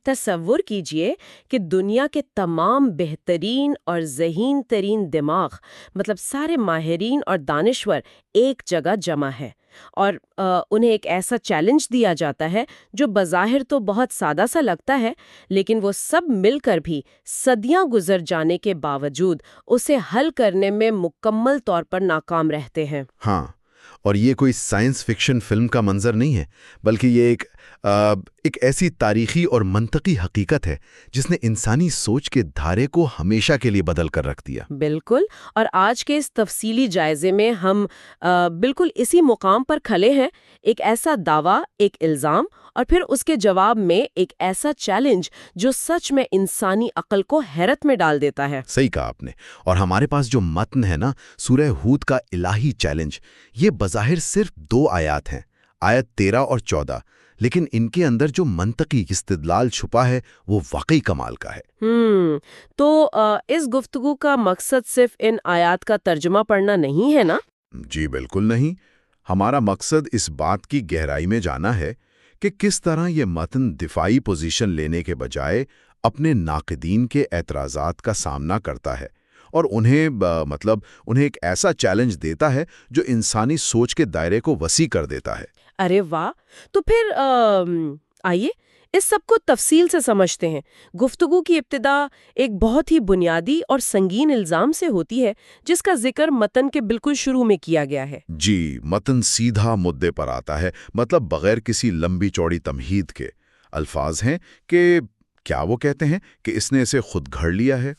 تصور کیجئے کہ دنیا کے تمام بہترین اور ذہین ترین دماغ، مطلب سارے ماہرین اور دانشور ایک جگہ جمع ہے، اور انہیں ایک ایسا چیلنج دیا جاتا ہے جو بظاہر تو بہت سادہ سا لگتا ہے، لیکن وہ سب مل کر بھی صدیاں گزر جانے کے باوجود اسے حل کرنے میں مکمل طور پر ناکام رہتے ہیں۔ ہاں، اور یہ کوئی سائنس فکشن فلم کا منظر نہیں ہے، بلکہ یہ ایک ایسی تاریخی اور منطقی حقیقت ہے جس نے انسانی سوچ کے دھارے کو ہمیشہ کے لیے بدل کر رکھ دیا۔ بالکل، اور آج کے اس تفصیلی جائزے میں ہم بالکل اسی مقام پر کھڑے ہیں، ایک ایسا دعویٰ، ایک الزام، اور پھر اس کے جواب میں ایک ایسا چیلنج جو سچ میں انسانی عقل کو حیرت میں ڈال دیتا ہے۔ صحیح کہا آپ نے، اور ہمارے پاس جو متن ہے نا، سورہ ہود کا الہی چیلنج، یہ بظاہر صرف 2 آیات ہیں، آیت 13 اور 14، لیکن ان کے اندر جو منطقی استدلال چھپا ہے وہ واقعی کمال کا ہے۔ تو اس گفتگو کا مقصد صرف ان آیات کا ترجمہ پڑھنا نہیں ہے نا؟ جی بالکل نہیں، ہمارا مقصد اس بات کی گہرائی میں جانا ہے کہ کس طرح یہ متن دفاعی پوزیشن لینے کے بجائے اپنے ناقدین کے اعتراضات کا سامنا کرتا ہے، اور انہیں ایک ایسا چیلنج دیتا ہے جو انسانی سوچ کے دائرے کو وسیع کر دیتا ہے۔ ارے واہ! تو پھر آئیے اس سب کو تفصیل سے سمجھتے ہیں۔ گفتگو کی ابتدا ایک بہت ہی بنیادی اور سنگین الزام سے ہوتی ہے جس کا ذکر متن کے بالکل شروع میں کیا گیا ہے۔ جی، متن سیدھا مدے پر آتا ہے، مطلب بغیر کسی لمبی چوڑی تمہید کے۔ الفاظ ہیں کہ کیا وہ کہتے ہیں کہ اس نے اسے خود گھڑ لیا ہے۔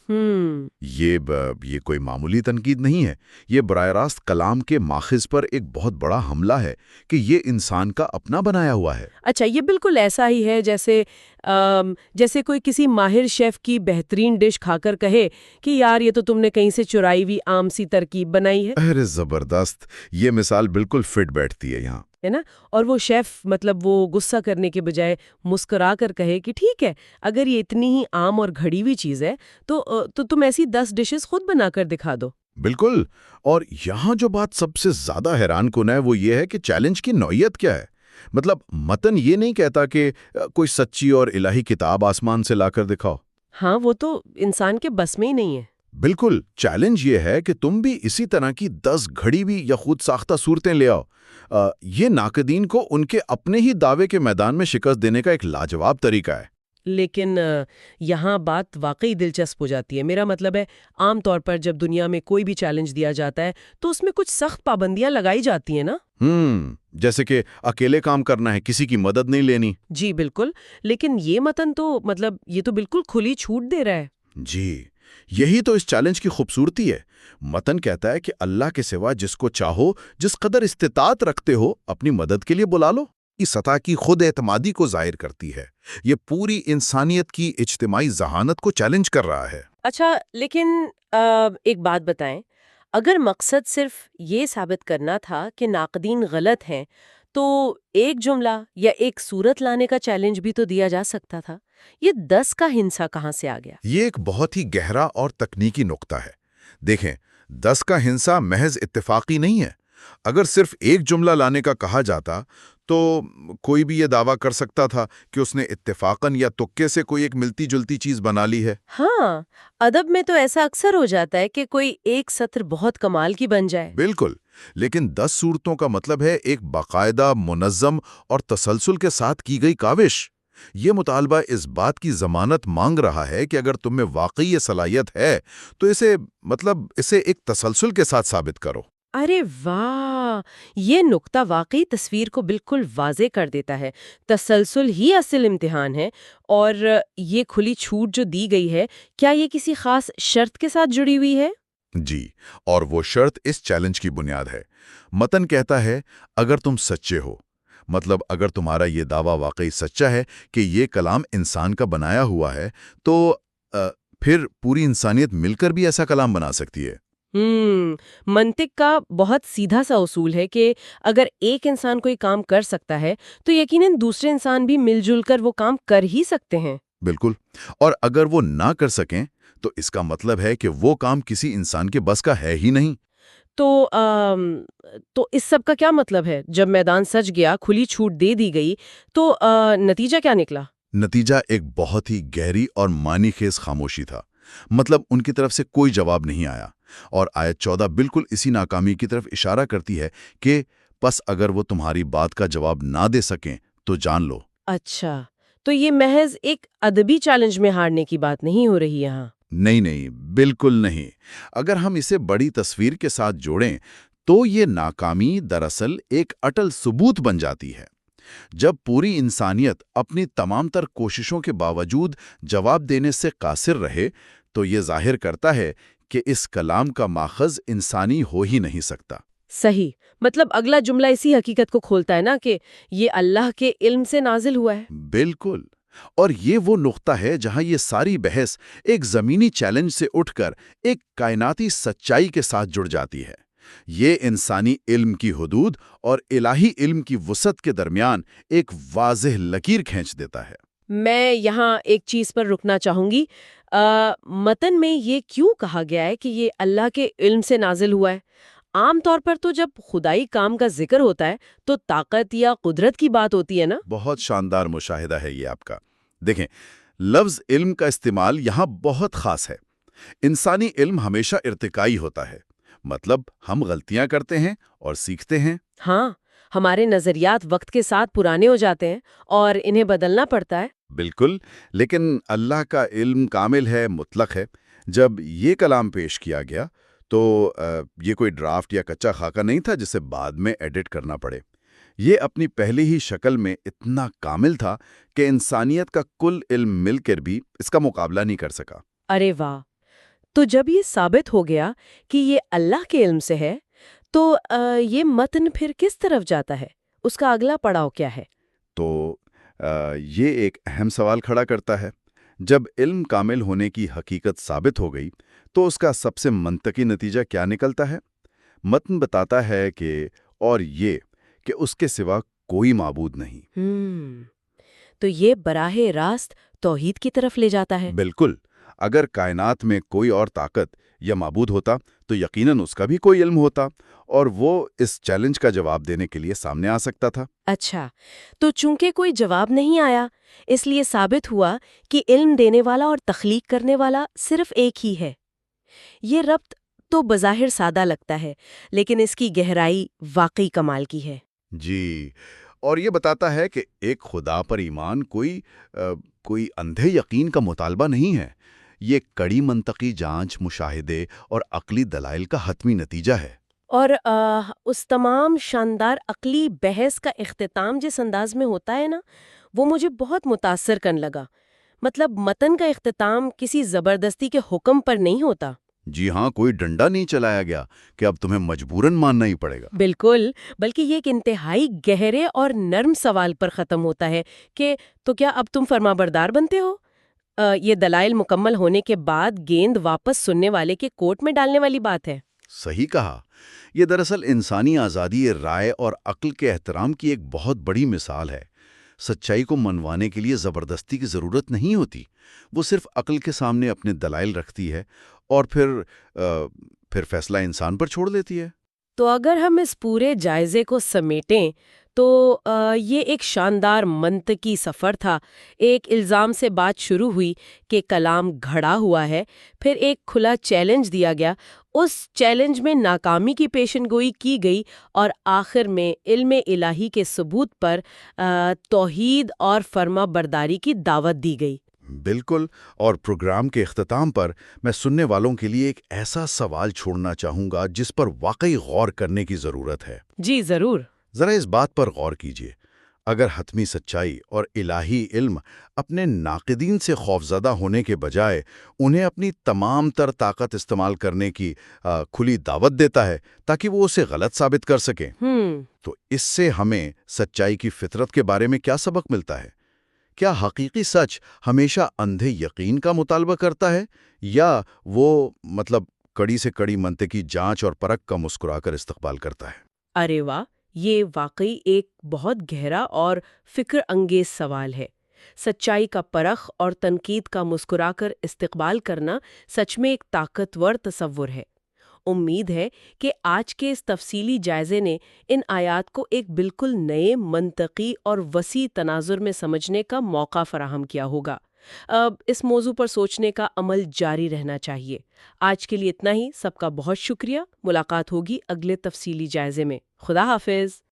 یہ کوئی معمولی تنقید نہیں ہے، یہ براہ راست کلام کے ماخذ پر ایک بہت بڑا حملہ ہے کہ یہ انسان کا اپنا بنایا ہوا ہے۔ اچھا، یہ بالکل ایسا ہی ہے جیسے کوئی کسی ماہر شیف کی بہترین ڈش کھا کر کہے کہ یار یہ تو تم نے کہیں سے چرائی ہوئی عام سی ترکیب بنائی ہے۔ ارے زبردست، یہ مثال بالکل فٹ بیٹھتی ہے یہاں، ہے نا؟ اور وہ شیف وہ غصہ کرنے کے بجائے مسکرا کر کہے کہ ٹھیک ہے، اگر یہ اتنی ہی عام اور گھڑی ہوئی چیز ہے تو تم ایسی 10 ڈشز خود بنا کر دکھا دو۔ بالکل، اور یہاں جو بات سب سے زیادہ حیران کن ہے وہ یہ ہے کہ چیلنج کی نوعیت کیا ہے۔ مطلب متن یہ نہیں کہتا کہ کوئی سچی اور الہی کتاب آسمان سے لا کر دکھاؤ۔ ہاں، وہ تو انسان کے بس میں ہی نہیں ہے۔ بالکل، چیلنج یہ ہے کہ تم بھی اسی طرح کی 10 گھڑی ہوئی یا خود ساختہ صورتیں لے آؤ۔ یہ ناقدین کو ان کے اپنے ہی دعوے کے میدان میں شکست دینے کا ایک لاجواب طریقہ ہے۔ لیکن یہاں بات واقعی دلچسپ ہو جاتی ہے۔ میرا مطلب ہے، عام طور پر جب دنیا میں کوئی بھی چیلنج دیا جاتا ہے تو اس میں کچھ سخت پابندیاں لگائی جاتی ہیں نا؟ جیسے کہ اکیلے کام کرنا ہے، کسی کی مدد نہیں لینی۔ جی بالکل، لیکن یہ متن تو یہ تو بالکل کھلی چھوٹ دے رہا ہے۔ جی، یہی تو اس چیلنج کی خوبصورتی ہے۔ متن کہتا ہے کہ اللہ کے سوا جس کو چاہو، جس قدر استطاعت رکھتے ہو، اپنی مدد کے لیے بلا لو۔ اس سطح کی خود اعتمادی کو ظاہر کرتی ہے۔ یہ پوری انسانیت کی اجتماعی ذہانت کو چیلنج کر رہا ہے۔ اچھا، لیکن ایک بات بتائیں، اگر مقصد صرف یہ ثابت کرنا تھا کہ ناقدین غلط ہیں تو ایک جملہ یا ایک صورت لانے کا چیلنج بھی تو دیا جا سکتا تھا۔ یہ 10 کا ہنسا کہاں سے آ گیا؟ یہ ایک بہت ہی گہرا اور تکنیکی نقطہ ہے۔ دیکھیں، 10 کا ہنسا محض اتفاقی نہیں ہے۔ اگر صرف ایک جملہ لانے کا کہا جاتا تو کوئی بھی یہ دعویٰ کر سکتا تھا کہ اس نے اتفاقاً یا تکے سے کوئی ایک ملتی جلتی چیز بنا لی ہے۔ ہاں، ادب میں تو ایسا اکثر ہو جاتا ہے کہ کوئی ایک سطر بہت کمال کی بن جائے۔ بالکل، لیکن 10 صورتوں کا مطلب ہے ایک باقاعدہ، منظم اور تسلسل کے ساتھ کی گئی کاوش۔ یہ مطالبہ اس بات کی ضمانت مانگ رہا ہے کہ اگر تم میں واقعی یہ صلاحیت ہے تو اسے ایک تسلسل کے ساتھ ثابت کرو۔ ارے واہ! یہ نقطہ واقعی تصویر کو بالکل واضح کر دیتا ہے۔ تسلسل ہی اصل امتحان ہے، اور یہ کھلی چھوٹ جو دی گئی ہے، کیا یہ کسی خاص شرط کے ساتھ جڑی ہوئی ہے؟ جی، اور وہ شرط اس چیلنج کی بنیاد ہے۔ متن کہتا ہے، اگر تم سچے ہو، مطلب اگر تمہارا یہ دعویٰ واقعی سچا ہے کہ یہ کلام انسان کا بنایا ہوا ہے، تو پھر پوری انسانیت مل کر بھی ایسا کلام بنا سکتی ہے۔ منطق کا بہت سیدھا سا اصول ہے کہ اگر ایک انسان کوئی کام کر سکتا ہے تو یقیناً دوسرے انسان بھی مل جل کر وہ کام کر ہی سکتے ہیں۔ بالکل، اور اگر وہ نہ کر سکیں تو اس کا مطلب ہے کہ وہ کام کسی انسان کے بس کا ہے ہی نہیں۔ تو اس سب کا کیا مطلب ہے؟ جب میدان سج گیا، کھلی چھوٹ دے دی گئی، تو نتیجہ کیا نکلا؟ نتیجہ ایک بہت ہی گہری اور معنی خیز خاموشی تھا، مطلب ان کی طرف سے کوئی جواب نہیں آیا۔ اور آیت 14 بالکل اسی ناکامی کی طرف اشارہ کرتی ہے کہ پس اگر وہ تمہاری بات کا جواب نہ دے سکیں تو جان لو۔ اچھا، تو یہ محض ایک ادبی چیلنج میں ہارنے کی بات نہیں ہو رہی یہاں؟ نہیں، بالکل نہیں۔ اگر ہم اسے بڑی تصویر کے ساتھ جوڑیں تو یہ ناکامی دراصل ایک اٹل ثبوت بن جاتی ہے۔ جب پوری انسانیت اپنی تمام تر کوششوں کے باوجود جواب دینے سے قاصر رہے تو یہ ظاہر کرتا ہے کہ اس کلام کا ماخذ انسانی ہو ہی نہیں سکتا۔ صحیح، مطلب اگلا جملہ اسی حقیقت کو کھولتا ہے نا کہ یہ اللہ کے علم سے نازل ہوا ہے۔ بالکل، اور یہ وہ نقطہ ہے جہاں یہ ساری بحث ایک زمینی چیلنج سے اٹھ کر ایک کائناتی سچائی کے ساتھ جڑ جاتی ہے۔ یہ انسانی علم کی حدود اور الہی علم کی وسعت کے درمیان ایک واضح لکیر کھینچ دیتا ہے۔ میں یہاں ایک چیز پر رکنا چاہوں گی۔ متن میں یہ کیوں کہا گیا ہے کہ یہ اللہ کے علم سے نازل ہوا ہے؟ عام طور پر تو جب خدائی کام کا ذکر ہوتا ہے تو طاقت یا قدرت کی بات ہوتی ہے نا؟ بہت شاندار مشاہدہ ہے یہ آپ کا۔ دیکھیں، لفظ علم کا استعمال یہاں بہت خاص ہے۔ انسانی علم ہمیشہ ارتقائی ہوتا ہے، مطلب ہم غلطیاں کرتے ہیں اور سیکھتے ہیں۔ ہاں، ہمارے نظریات وقت کے ساتھ پرانے ہو جاتے ہیں اور انہیں بدلنا پڑتا ہے۔ بالکل، لیکن اللہ کا علم کامل ہے، مطلق ہے۔ جب یہ کلام پیش کیا گیا تو یہ کوئی ڈرافٹ یا کچا خاکہ نہیں تھا جسے بعد میں ایڈٹ کرنا پڑے۔ یہ اپنی پہلی ہی شکل میں اتنا کامل تھا کہ انسانیت کا کل علم مل کر بھی اس کا مقابلہ نہیں کر سکا۔ ارے واہ! تو جب یہ ثابت ہو گیا کہ یہ اللہ کے علم سے ہے تو یہ متن پھر کس طرف جاتا ہے؟ اس کا اگلا پڑاؤ کیا ہے؟ تو یہ ایک اہم سوال کھڑا کرتا ہے۔ جب علم کامل ہونے کی حقیقت ثابت ہو گئی تو اس کا سب سے منطقی نتیجہ کیا نکلتا ہے؟ متن بتاتا ہے کہ اور یہ کہ اس کے سوا کوئی معبود نہیں۔ تو یہ براہ راست توحید کی طرف لے جاتا ہے۔ بالکل، اگر کائنات میں کوئی اور طاقت یا معبود ہوتا تو یقیناً اس کا بھی کوئی علم ہوتا اور وہ اس چیلنج کا جواب دینے کے لیے سامنے آ سکتا تھا۔ اچھا، تو چونکہ کوئی جواب نہیں آیا اس لیے ثابت ہوا کہ علم دینے والا اور تخلیق کرنے والا صرف ایک ہی ہے۔ یہ ربط تو بظاہر سادہ لگتا ہے لیکن اس کی گہرائی واقعی کمال کی ہے۔ جی، اور یہ بتاتا ہے کہ ایک خدا پر ایمان کوئی اندھے یقین کا مطالبہ نہیں ہے۔ یہ کڑی منطقی جانچ، مشاہدے اور عقلی دلائل کا حتمی نتیجہ ہے۔ اور اس تمام شاندار عقلی بحث کا اختتام جس انداز میں ہوتا ہے نا، وہ مجھے بہت متاثر کن لگا۔ مطلب متن کا اختتام کسی زبردستی کے حکم پر نہیں ہوتا۔ جی ہاں، کوئی ڈنڈا نہیں چلایا گیا کہ اب تمہیں مجبوراً ماننا ہی پڑے گا۔ بالکل، بلکہ یہ ایک انتہائی گہرے اور نرم سوال پر ختم ہوتا ہے کہ تو کیا اب تم فرمانبردار بنتے ہو؟ یہ دلائل مکمل ہونے کے بعد گیند واپس سننے والے کے کورٹ میں ڈالنے والی بات ہے۔ صحیح کہا۔ یہ دراصل انسانی آزادی رائے اور عقل کے احترام کی ایک بہت بڑی مثال ہے۔ سچائی کو منوانے کے لیے زبردستی کی ضرورت نہیں ہوتی، وہ صرف عقل کے سامنے اپنے دلائل رکھتی ہے اور پھر فیصلہ انسان پر چھوڑ دیتی ہے۔ تو اگر ہم اس پورے جائزے کو سمیٹیں تو یہ ایک شاندار منطقی سفر تھا۔ ایک الزام سے بات شروع ہوئی کہ کلام گھڑا ہوا ہے، پھر ایک کھلا چیلنج دیا گیا، اس چیلنج میں ناکامی کی پیشن گوئی کی گئی اور آخر میں علم الہی کے ثبوت پر توحید اور فرما برداری کی دعوت دی گئی۔ بالکل، اور پروگرام کے اختتام پر میں سننے والوں کے لیے ایک ایسا سوال چھوڑنا چاہوں گا جس پر واقعی غور کرنے کی ضرورت ہے۔ جی ضرور۔ ذرا اس بات پر غور کیجیے، اگر حتمی سچائی اور الہی علم اپنے ناقدین سے خوفزدہ ہونے کے بجائے انہیں اپنی تمام تر طاقت استعمال کرنے کی کھلی دعوت دیتا ہے تاکہ وہ اسے غلط ثابت کر سکیں، تو اس سے ہمیں سچائی کی فطرت کے بارے میں کیا سبق ملتا ہے؟ کیا حقیقی سچ ہمیشہ اندھے یقین کا مطالبہ کرتا ہے یا وہ کڑی سے کڑی منطقی جانچ اور پرکھ کا مسکرا کر استقبال کرتا ہے؟ ارے واہ، یہ واقعی ایک بہت گہرا اور فکر انگیز سوال ہے۔ سچائی کا پرخ اور تنقید کا مسکرا کر استقبال کرنا سچ میں ایک طاقتور تصور ہے۔ امید ہے کہ آج کے اس تفصیلی جائزے نے ان آیات کو ایک بالکل نئے منطقی اور وسیع تناظر میں سمجھنے کا موقع فراہم کیا ہوگا۔ اب اس موضوع پر سوچنے کا عمل جاری رہنا چاہیے۔ آج کے لیے اتنا ہی، سب کا بہت شکریہ۔ ملاقات ہوگی اگلے تفصیلی جائزے میں۔ خدا حافظ۔